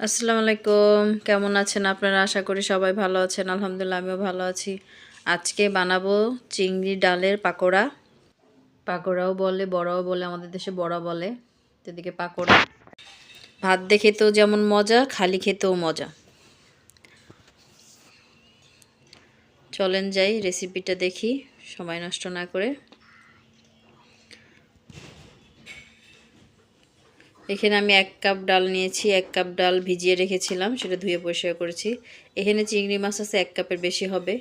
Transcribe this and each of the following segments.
আসসালামু আলাইকুম, কেমন আছেন আপনারা? আশা করি সবাই ভালো আছেন। আলহামদুলিল্লাহ আমিও ভালো আছি। আজকে বানাবো চিংড়ি ডালের পাকোড়া। পাকোড়াও বলে, বড়াও বলে, আমাদের দেশে বড়া বলে, এদিকে পাকোড়া। ভাত দিয়ে খেতেও যেমন মজা, খালি খেতেও মজা। চলেন যাই রেসিপিটা দেখি সময় নষ্ট না করে। এখানে আমি 1 কাপ ডাল নিয়েছি। 1 কাপ ডাল ভিজিয়ে রেখেছিলাম, সেটা ধুয়ে পরিষ্কার করেছি। এখানে চিংড়ি মাছ আছে 1 কাপের বেশি হবে।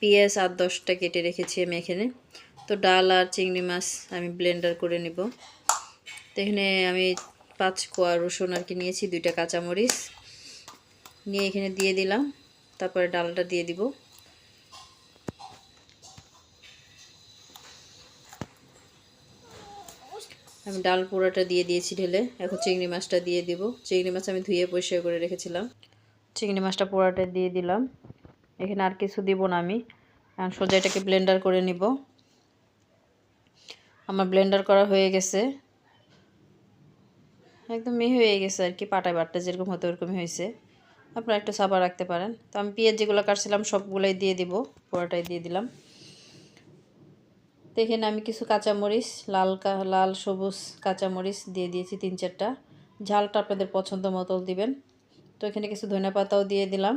পেঁয়াজ 8-10টা কেটে রেখেছি আমি এখানে। তো ডাল আর চিংড়ি মাছ আমি ব্লেন্ডার করে নিব। তো এখানে আমি 5 কোয়া রসুন আর কি নিয়েছি, 2টা কাঁচামরিচ নিয়ে এখানে দিয়ে দিলাম। তারপরে ডালটা দিয়ে দিব। আমি ডাল পোড়াটা দিয়ে দিয়েছি ঢেলে। এখন চিংড়ি মাছটা দিয়ে দিব। চিংড়ি মাছ আমি ধুয়ে পরিষ্কার করে রেখেছিলাম। চিংড়ি মাছটা পোড়াটা দিয়ে দিলাম। এখানে আর কিছু দিব না আমি, এখন সোজা এটাকে ব্লেন্ডার করে নিব। আমার ব্লেন্ডার করা হয়ে গেছে, একদম মিহি হয়ে গেছে আর কি, পাটায় বাটটা যেরকম হতো ওরকমই হয়েছে। আপনারা একটু সাবা রাখতে পারেন। তো আমি পেঁয়াজ যেগুলো কাটছিলাম সবগুলোই দিয়ে দিব, পোড়াটাই দিয়ে দিলাম। তো এখানে আমি কিছু কাঁচামরিচ, লাল সবুজ কাঁচামরিচ দিয়ে দিয়েছি 3-4টা। ঝালটা আপনাদের পছন্দ মতো দিবেন। তো এখানে কিছু ধনে পাতাও দিয়ে দিলাম,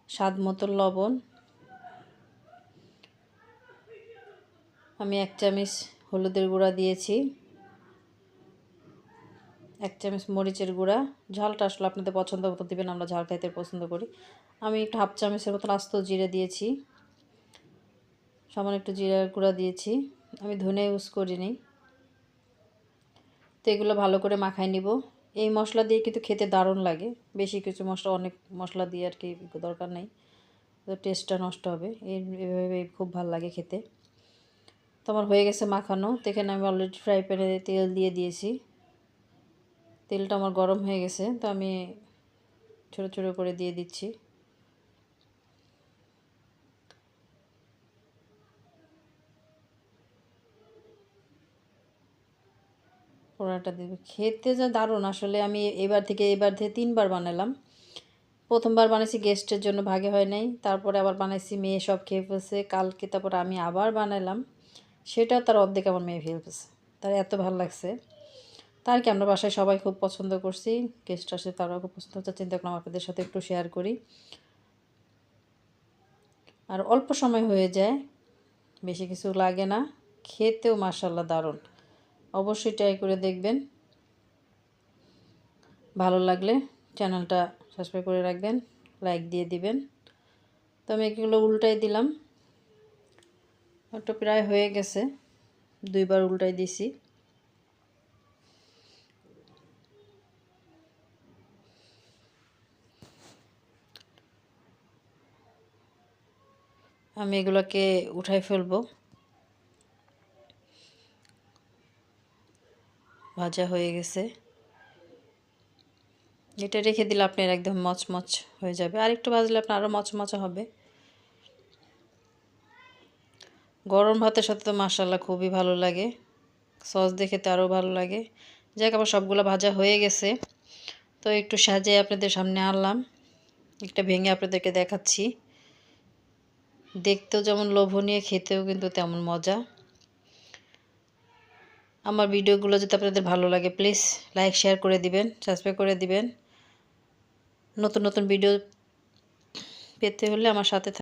স্বাদ মতো লবণ। আমি 1 চামচ হলুদের গুঁড়া দিয়েছি, 1 চামচ মরিচের গুঁড়া। ঝালটা আসলে আপনাদের পছন্দ মতো দিবেন, আমরা ঝাল খাইতে পছন্দ করি। আমি একটু 1/2 চামচের মতো আস্ত জিরে দিয়েছি, সামান্য একটু জিরার গুঁড়া দিয়েছি। আমি ধনে ইউজ করিনি। তো এগুলো ভালো করে মাখাই নিব। এই মশলা দিয়ে কিন্তু খেতে দারুণ লাগে। বেশি কিছু মশলা, অনেক মশলা দিয়ে আর কি দরকার নেই, তো টেস্টটা নষ্ট হবে। এইভাবে খুব ভালো লাগে খেতে। তো আমার হয়ে গেছে মাখানো। তো এখানে আমি অলরেডি ফ্রাই প্যানে তেল দিয়ে দিয়েছি। তেলটা আমার গরম হয়ে গেছে, তো আমি ছোটো ছোটো করে দিয়ে দিচ্ছি। পোড়াটা দেবে, খেতে যা দারুণ আসলে। আমি এবার থেকে 3বার বানালাম। প্রথমবার বানাইছি গেস্টের জন্য, ভাগে হয় নাই। তারপরে আবার বানাইছি, মেয়ে সব খেয়ে ফেলছে। কালকে তারপরে আমি আবার বানাইলাম, সেটাও তার অর্ধেক আমার মেয়ে ফেলে ফেলছে। তার এত ভালো লাগছে। তার কি আমরা বাসায় সবাই খুব পছন্দ করছি, গেস্ট আসে তারাও খুব পছন্দ হচ্ছে। চিন্তা করলাম আপনাদের সাথে একটু শেয়ার করি। আর অল্প সময় হয়ে যায়, বেশি কিছু লাগে না, খেতেও মাশাআল্লাহ দারুণ। অবশ্যই ট্রাই করে দেখবেন। ভালো লাগলে চ্যানেলটা সাবস্ক্রাইব করে রাখবেন, লাইক দিয়ে দিবেন। তো আমি এগুলো উল্টাই দিলাম। একটু প্রায় হয়ে গেছে, 2বার উল্টাই দিছি। আমি এগুলোকে উঠাই ফেলবো। ভাজা হয়ে গেছে, এটা রেখে দিলে আপনার একদম মচমচ হয়ে যাবে। আর একটু ভাজলে আপনার আরও মচমচা হবে। গরম ভাতের সাথে তো মাশাআল্লাহ খুবই ভালো লাগে, সস দিয়ে খেতে আরও ভালো লাগে। যাক, আমার সবগুলো ভাজা হয়ে গেছে। তো একটু সাজিয়ে আপনাদের সামনে আনলাম, একটা ভেঙে আপনাদেরকে দেখাচ্ছি। দেখতেও যেমন লোভনীয়, খেতেও কিন্তু তেমন মজা। আমার ভিডিওগুলো যদি আপনাদের ভালো লাগে প্লিজ লাইক শেয়ার করে দিবেন, সাবস্ক্রাইব করে দিবেন। নতুন নতুন ভিডিও পেতে হলে আমার সাথে